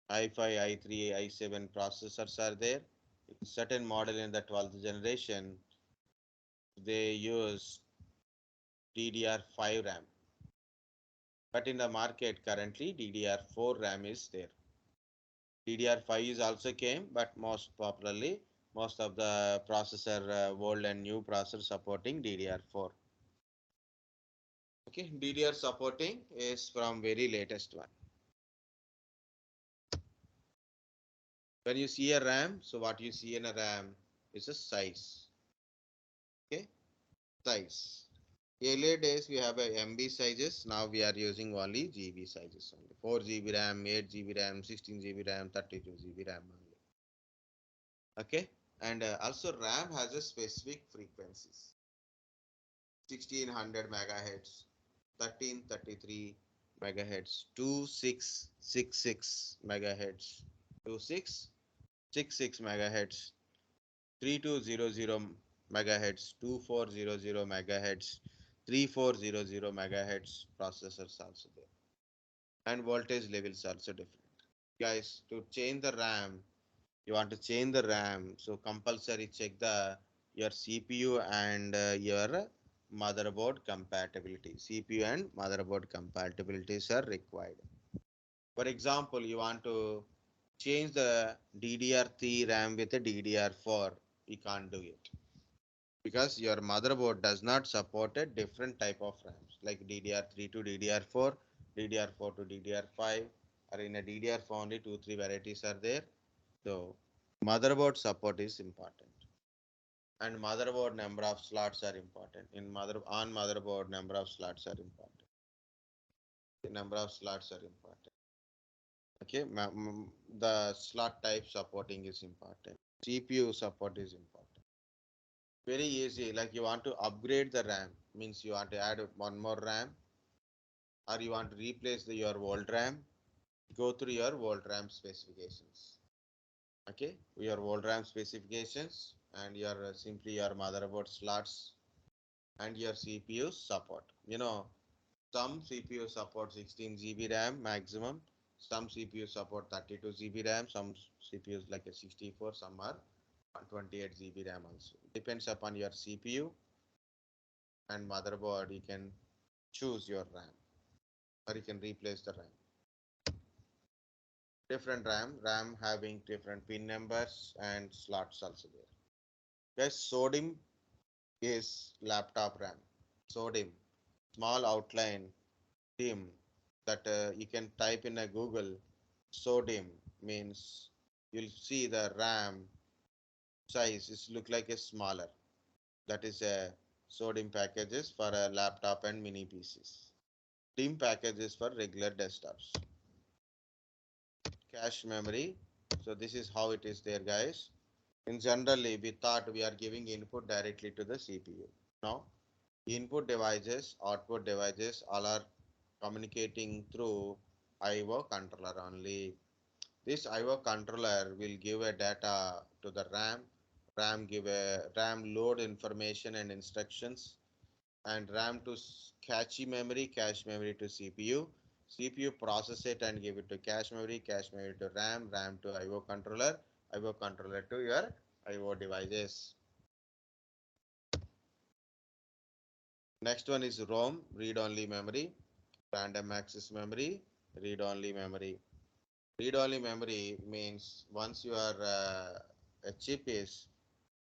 i5, i3, i7 processors are there. Certain model in the 12th generation, they use DDR5 RAM. But in the market currently, DDR4 RAM is there. DDR5 is also came, but most popularly, most of the processor, old and new processor supporting DDR4. Okay, DDR supporting is from very latest one. When you see a RAM, so what you see in a RAM is a size. Okay, size. Earlier days we have a MB sizes. Now we are using only GB sizes only. 4 GB RAM, 8 GB RAM, 16 GB RAM, 32 GB RAM only. Okay, and also RAM has a specific frequencies. 1600 megahertz, 1333 megahertz, 2666 megahertz, 2666 megahertz, 3200 megahertz, 2400 megahertz, 3400 megahertz processors also there. And voltage levels also different. Guys, to change the RAM, you want to change the RAM, so compulsory check the your CPU and your motherboard compatibility. CPU and motherboard compatibilities are required. For example, you want to change the DDR3 RAM with a DDR4, you can't do it because your motherboard does not support a different type of RAMs like DDR3 to DDR4, DDR4 to DDR5, or in a DDR4 only 2-3 varieties are there. So motherboard support is important, and motherboard number of slots are important. In motherboard number of slots are important. The number of slots are important. Okay, the slot type supporting is important. CPU support is important. Very easy. Like you want to upgrade the RAM, means you want to add one more RAM, or you want to replace your old RAM. Go through your old RAM specifications. Okay, your old RAM specifications and your simply your motherboard slots and your CPU support. You know, some CPU support 16 GB RAM maximum, some CPU support 32 GB RAM, some CPUs like a 64, some are 128 GB RAM also. Depends upon your CPU and motherboard, you can choose your RAM or you can replace the RAM. different RAM having different pin numbers and slots also there. Guys, SODIMM is laptop RAM. SODIMM, small outline dim that you can type in a Google. SODIMM means you'll see the RAM size is look like a smaller. That is a SODIMM packages for a laptop and mini PCs. DIMM packages for regular desktops. Cache memory. So this is how it is there, guys. In generally, we thought we are giving input directly to the CPU. Now, input devices, output devices, all are communicating through I/O controller only. This I/O controller will give a data to the RAM. RAM load information and instructions, and RAM to cache memory to CPU. CPU process it and give it to cache memory to RAM to IO controller to your IO devices. Next one is ROM, read-only memory, random access memory, read-only memory. Read-only memory means once your a chip is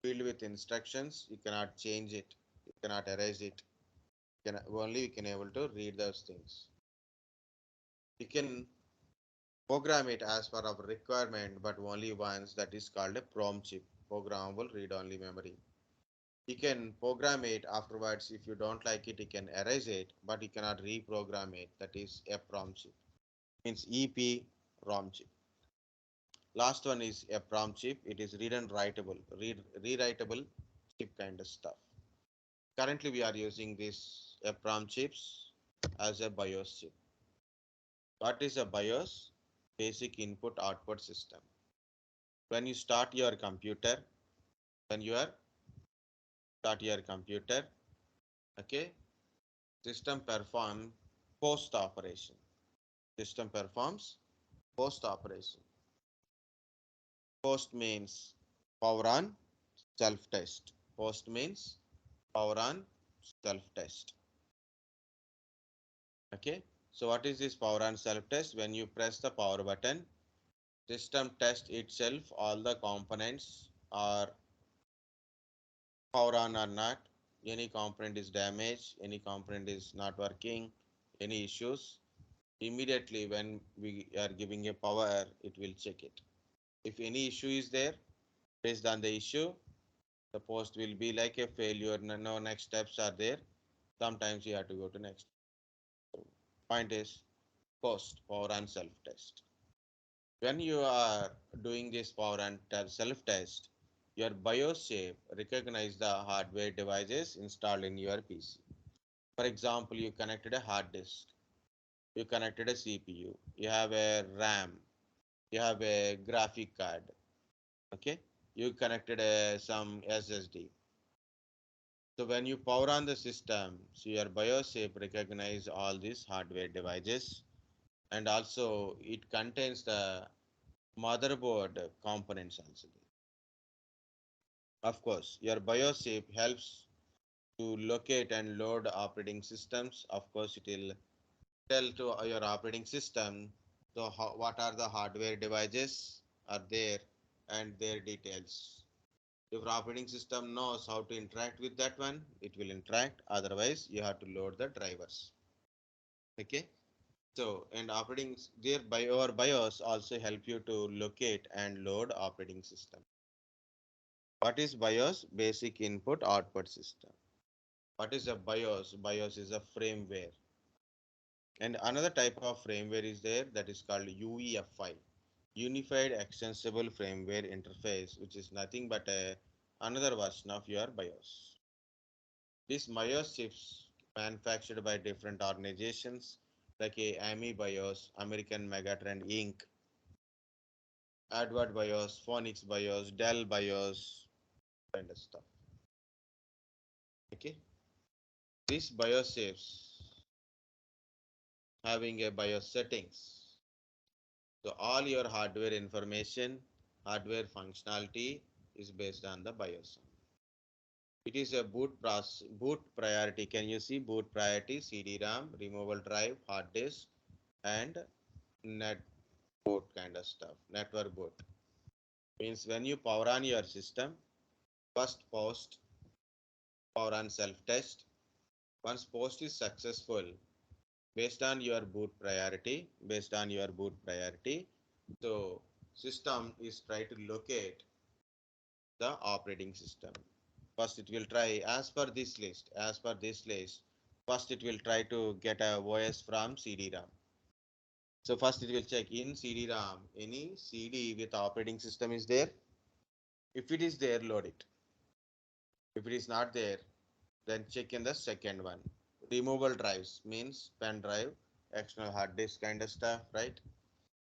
filled with instructions, you cannot change it, you cannot erase it. Only you can able to read those things. You can program it as per our requirement, but only once. That is called a PROM chip, programmable read-only memory. You can program it afterwards. If you don't like it, you can erase it, but you cannot reprogram it. That is a PROM chip. Means EP ROM chip. Last one is a PROM chip. It is read and writable, rewritable chip kind of stuff. Currently, we are using this EPROM chips as a BIOS chip. What is a BIOS? Basic input output system. When you start your computer, when you are start your computer, okay, system perform post operation. System performs post operation. Post means power on, self test. Post means power on, self test. Okay, so what is this power on self test? When you press the power button, system test itself, all the components are power on or not, any component is damaged, any component is not working, any issues. Immediately when we are giving a power, it will check it. If any issue is there, based on the issue, the post will be like a failure. No next steps are there. Sometimes you have to go to next. Point is post power on self test. When you are doing this power and self test, your BIOS chip recognize the hardware devices installed in your PC. For example, you connected a hard disk, you connected a CPU, you have a RAM, you have a graphic card, okay? You connected some SSD. So when you power on the system, so your BIOS chip recognize all these hardware devices, and also it contains the motherboard components also. Of course, your BIOS chip helps to locate and load operating systems. Of course, it will tell to your operating system so what are the hardware devices are there and their details. If operating system knows how to interact with that one, it will interact. Otherwise, you have to load the drivers. Okay. So, and operating there by your BIOS also help you to locate and load operating system. What is BIOS? Basic input output system. What is a BIOS? BIOS is a firmware. And another type of firmware is there that is called UEFI, Unified Extensible Firmware Interface, which is nothing but another version of your BIOS. These BIOS chips manufactured by different organizations like AMI BIOS, American Megatrend Inc., Edward BIOS, Phoenix BIOS, Dell BIOS, kind of stuff. Okay, these BIOS chips having a BIOS settings. So all your hardware information, hardware functionality is based on the BIOS. It is a boot priority. Can you see boot priority? CD-ROM, removable drive, hard disk, and net boot kind of stuff. Network boot means when you power on your system, first post power on self test. Once post is successful, based on your boot priority, so system is try to locate the operating system. First it will try as per this list, first it will try to get a OS from CD-ROM. So first it will check in CD-ROM, any CD with operating system is there. If it is there, load it. If it is not there, then check in the second one. Removable drives means pen drive, external hard disk kind of stuff, right?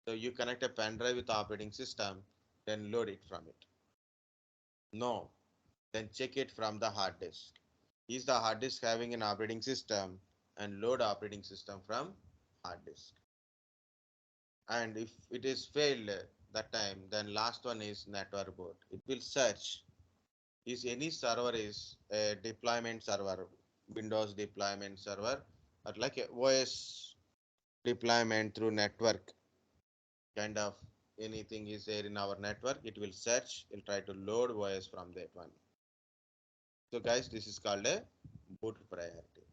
So you connect a pen drive with operating system, then load it from it. No, then check it from the hard disk. Is the hard disk having an operating system, and load operating system from hard disk. And if it is failed that time, then last one is network boot. It will search is any server is a deployment server, Windows deployment server, or like a OS deployment through network kind of anything is there in our network, it will search, it will try to load OS from that one. So guys, this is called a boot priority.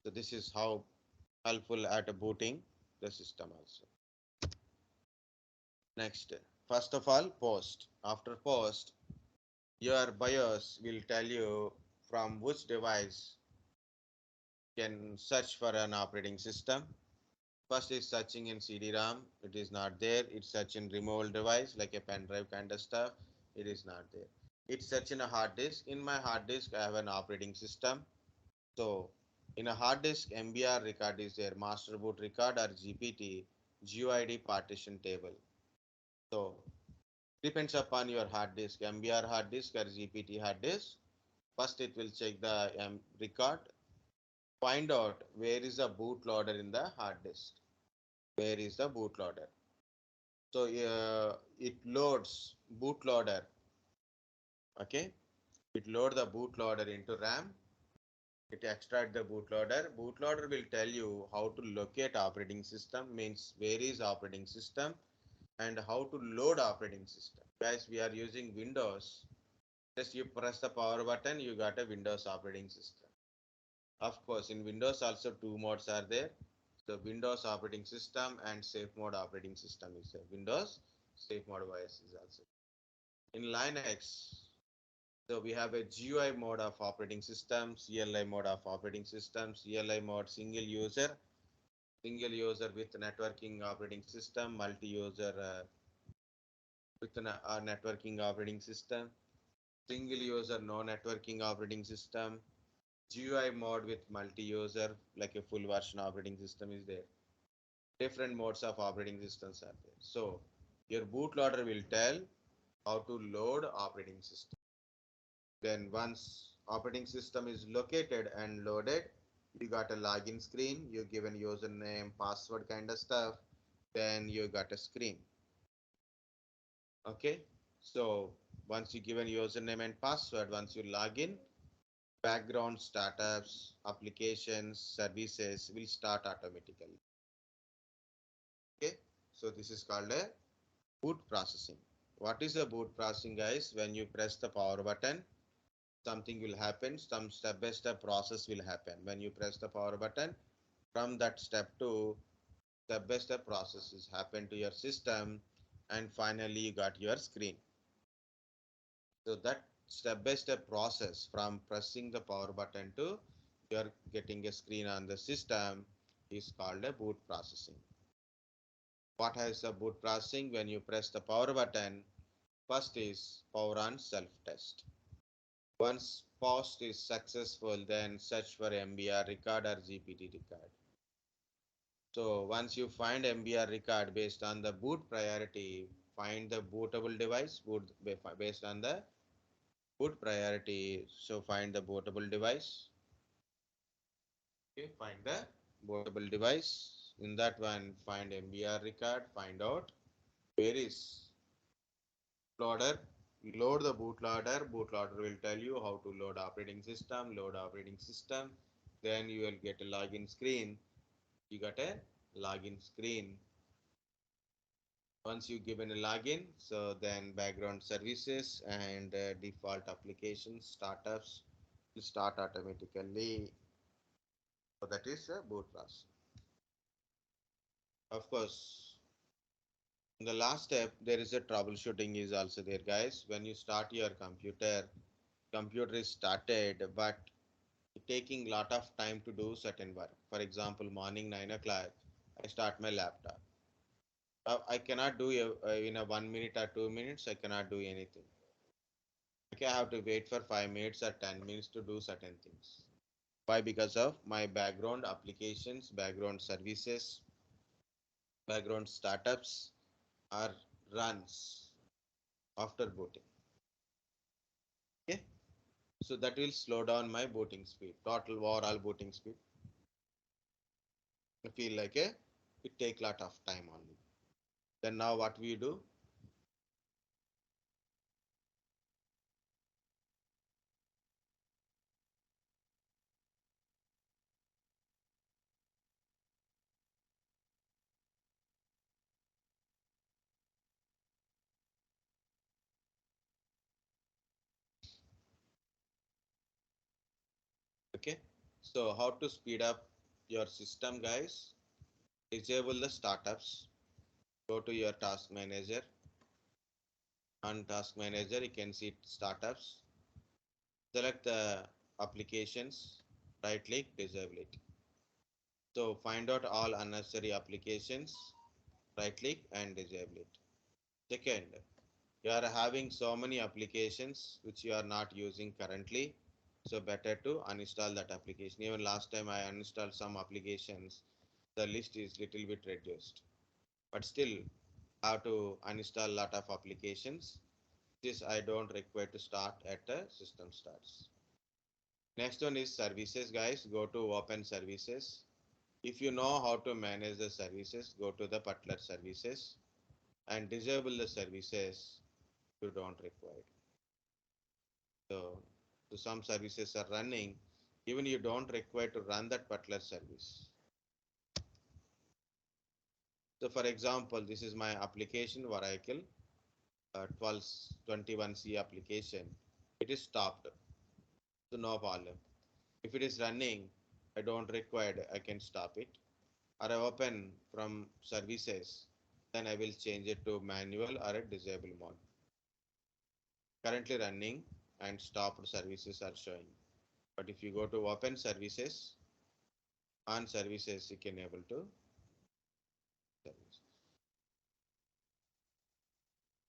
So this is how helpful at booting the system also. Next, first of all, post. After post, your BIOS will tell you from which device can search for an operating system. First is searching in CD-ROM, it is not there. It's searching removable device like a pen drive kind of stuff, it is not there. It's searching a hard disk. In my hard disk, I have an operating system. So in a hard disk, MBR record is there, master boot record or GPT, GUID partition table. So depends upon your hard disk, MBR hard disk or GPT hard disk. First it will check the record, find out where is the bootloader in the hard disk. Where is the bootloader? So it loads bootloader. Okay, it load the bootloader into RAM. It extract the bootloader. Bootloader will tell you how to locate operating system, means where is operating system, and how to load operating system. Guys, we are using Windows. Just you press the power button, you got a Windows operating system. Of course, in Windows also two modes are there. So Windows operating system and safe mode operating system is there. Windows safe mode OS is also. In Linux, so we have a GUI mode of operating system, CLI mode of operating system, CLI mode single user with networking operating system, multi-user with a networking operating system, single user no networking operating system, GUI mode with multi-user like a full version operating system is there. Different modes of operating systems are there. So your bootloader will tell how to load operating system. Then once operating system is located and loaded, you got a login screen, you given username, password kind of stuff, then you got a screen. Okay, so once you given username and password, once you log in, background startups, applications, services will start automatically. Okay, so this is called a boot processing. What is a boot processing, guys? When you press the power button, something will happen, some step by step process will happen. When you press the power button, from that step to step by step processes happen to your system, and finally you got your screen. So that step by step process from pressing the power button to you're getting a screen on the system is called a boot processing. What is a boot processing? When you press the power button, first is power on self test. Once post is successful, then search for MBR record or GPT record. So once you find MBR record based on the boot priority, find the bootable device based on the boot priority. So find the bootable device. Okay, find the bootable device. In that one, find MBR record, find out where is loader, load the bootloader. Bootloader will tell you how to load operating system, then you will get a login screen. You got a login screen. Once you given a login, so then background services and default applications, startups will start automatically. So that is a boot process. Of course, in the last step, there is a troubleshooting is also there, guys. When you start your computer is started, but taking lot of time to do certain work. For example, morning 9 o'clock, I start my laptop. I cannot do in a 1 minute or 2 minutes. I cannot do anything. Okay, I have to wait for 5 minutes or 10 minutes to do certain things. Why? Because of my background applications, background services, background startups are runs after booting. Okay, so that will slow down my booting speed, total overall booting speed. I feel like it take lot of time only. Then now what we do? Okay, so how to speed up your system, guys? Disable the startups. Go to your task manager. On task manager, you can see startups. Select the applications. Right click, disable it. So find out all unnecessary applications. Right click and disable it. Second, you are having so many applications which you are not using currently, so better to uninstall that application. Even last time I uninstalled some applications, the list is little bit reduced, but still have to uninstall lot of applications. This I don't require to start at the system starts. Next one is services, guys. Go to open services. If you know how to manage the services, go to the particular services and disable the services you don't require. So some services are running, even you don't require to run that particular service. So for example, this is my application Oracle 1221C application. It is stopped, so no problem. If it is running, I don't require, I can stop it. Or I open from services, then I will change it to manual or a disable mode. Currently running and stopped services are showing. But if you go to open services, on services you can able to service.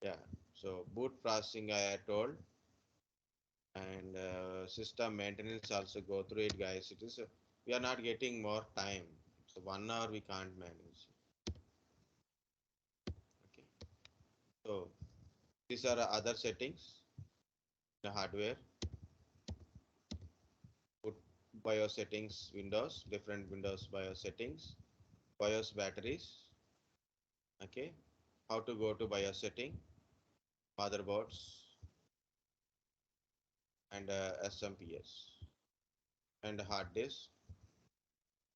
Yeah, so boot processing I told, and system maintenance also go through it, guys. It is we are not getting more time, so 1 hour we can't manage. Okay, so these are other settings. The hardware, put BIOS settings, Windows, different Windows BIOS settings, BIOS batteries. Okay, how to go to BIOS setting, motherboards, and SMPS, and hard disk.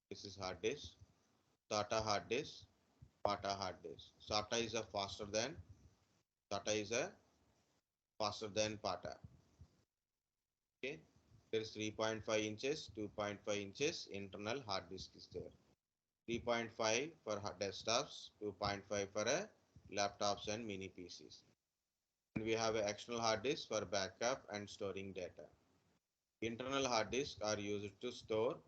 This is hard disk, SATA hard disk, PATA hard disk. SATA is a faster than PATA. Okay, there is 3.5 inches, 2.5 inches internal hard disk is there. 3.5 for desktops, 2.5 for laptops and mini PCs. And we have an external hard disk for backup and storing data. Internal hard disks are used to store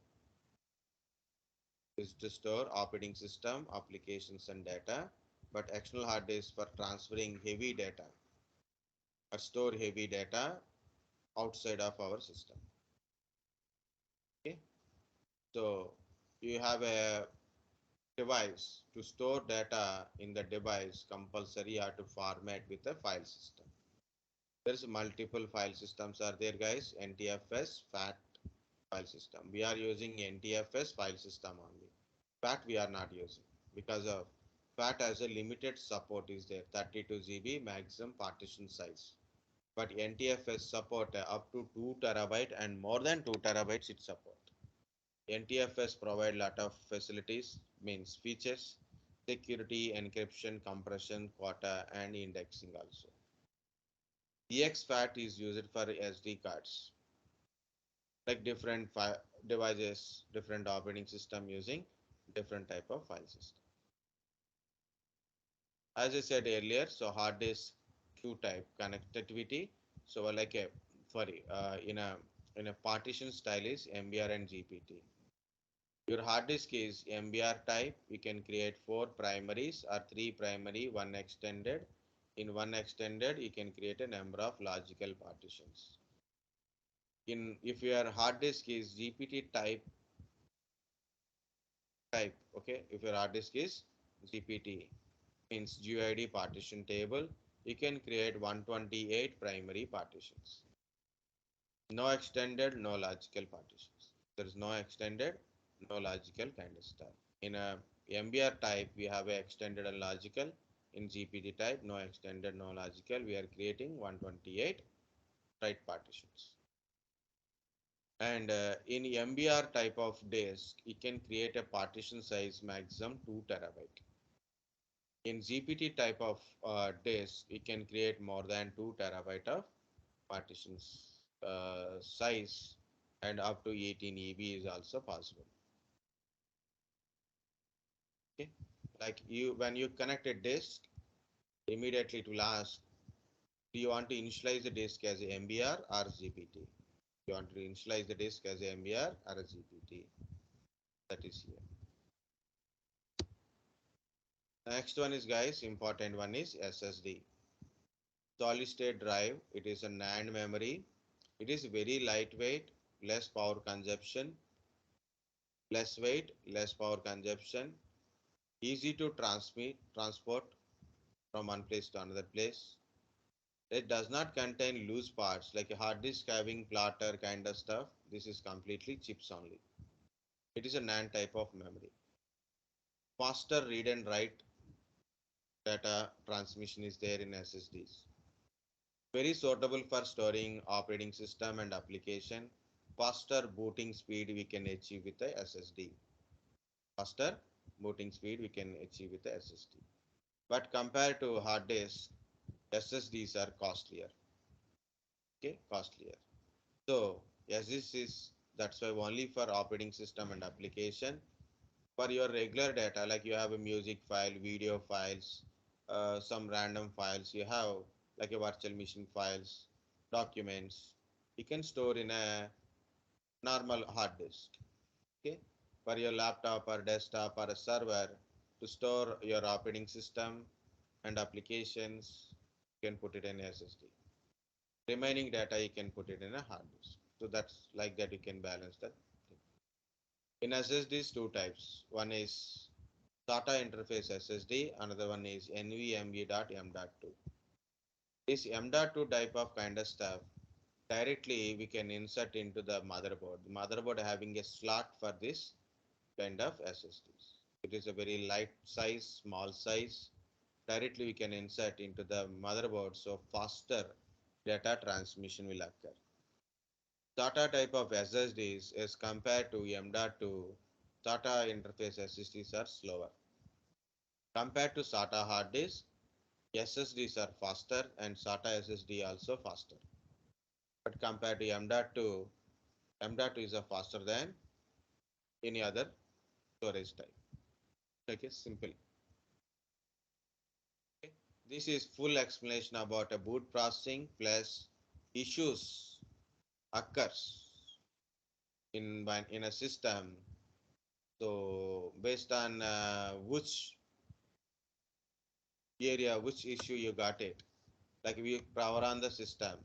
operating system, applications and data, but external hard disk for transferring heavy data or store heavy data outside of our system. Okay, so you have a device to store data in the device, compulsory you have to format with a file system. There's multiple file systems are there, guys. NTFS, FAT file system. We are using NTFS file system only. FAT we are not using because of FAT has a limited support is there, 32 GB maximum partition size. But NTFS support up to 2 terabyte and more than 2 terabytes it support. NTFS provide lot of facilities, means features. security, encryption, compression, quota, and indexing also. exFAT is used for SD cards, like different devices, different operating system using different type of file system. As I said earlier, so hard disk Q type connectivity. So like a sorry, in a partition style is MBR and GPT. Your hard disk is MBR type. You can create 4 primaries or 3 primary, 1 extended. In 1 extended, you can create a number of logical partitions. If your hard disk is GPT type, okay, if your hard disk is GPT, means GUID partition table, you can create 128 primary partitions. No extended, no logical partitions. There is no extended, no logical kind of stuff. In a MBR type, we have a extended and logical. In GPT type, no extended, no logical. We are creating 128 write partitions. And in MBR type of disk, you can create a partition size maximum 2 terabyte. In GPT type of disk, you can create more than 2 terabyte of partitions size, and up to 18 EB is also possible. Okay, like when you connect a disk, immediately it will ask, do you want to initialize the disk as a MBR or GPT? You want to initialize the disk as a MBR or a GPT? That is here. Next one is, guys, important one is SSD. Solid state drive. It is a NAND memory. It is very lightweight, less power consumption, less weight, less power consumption, easy to transport from one place to another place. It does not contain loose parts like a hard disk having platter kind of stuff. This is completely chips only. It is a NAND type of memory. Faster read and write data transmission is there in SSDs. Very suitable for storing operating system and application. Faster booting speed we can achieve with the SSD. Faster booting speed we can achieve with the SSD. But compared to hard disk, SSDs are costlier. Okay, costlier. So that's why only for operating system and application. For your regular data, like you have a music file, video files, some random files, you have like a virtual machine files, documents, you can store in a normal hard disk. Okay, for your laptop or desktop or a server, to store your operating system and applications, you can put it in SSD. Remaining data you can put it in a hard disk. So that's like that you can balance that. In SSDs, two types. One is SATA interface SSD, another one is NVMe.M.2. This M.2 type of kind of stuff, directly we can insert into the motherboard. The motherboard having a slot for this kind of SSDs. It is a very light size, small size. Directly we can insert into the motherboard, so faster data transmission will occur. SATA type of SSDs as compared to M.2, SATA interface SSDs are slower. Compared to SATA hard disk, SSDs are faster and SATA SSD also faster. But compared to M.2, M.2 is faster than any other storage type. Okay, simple. Okay. This is full explanation about a boot processing plus issues occurs in a system. So based on which area, which issue you got it, like we power on the system,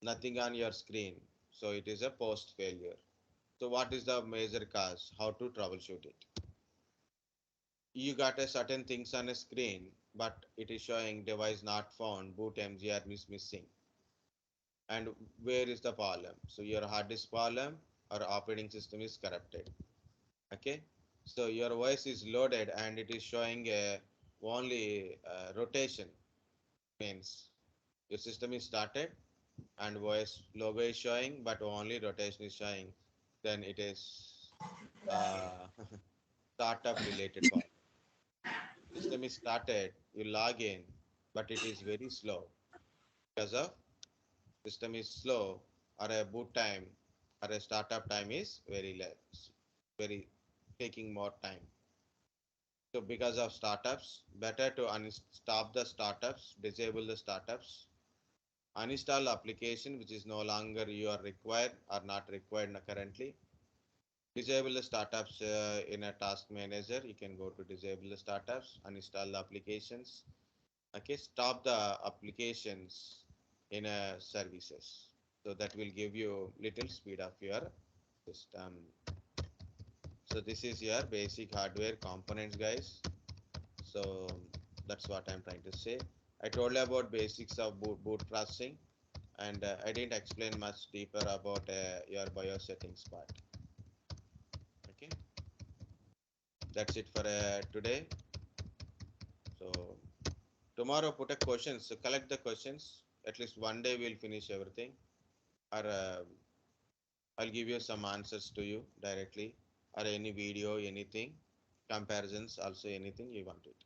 nothing on your screen, so it is a post failure. So what is the major cause? How to troubleshoot it? You got a certain things on a screen, but it is showing device not found, boot MGR is missing. And where is the problem? So your hard disk problem or operating system is corrupted. Okay, so your OS is loaded and it is showing a only rotation, means your system is started and OS logo is showing but only rotation is showing, then it is uh, startup related problem. system is started, you log in, but it is very slow because of system is slow, or a boot time or a startup time is very less, very taking more time. So because of startups, better to stop the startups, disable the startups, uninstall application which is no longer you are required or not required currently. Disable the startups in a task manager. You can go to disable the startups, uninstall the applications. Okay, stop the applications in a services. So that will give you little speed of your system. So this is your basic hardware components, guys. So that's what I'm trying to say. I told you about basics of boot processing, and I didn't explain much deeper about your BIOS settings part. Okay, that's it for today. So tomorrow put a questions. So collect the questions. At least one day we'll finish everything, or I'll give you some answers to you directly, or any video, anything, comparisons, also anything you want it.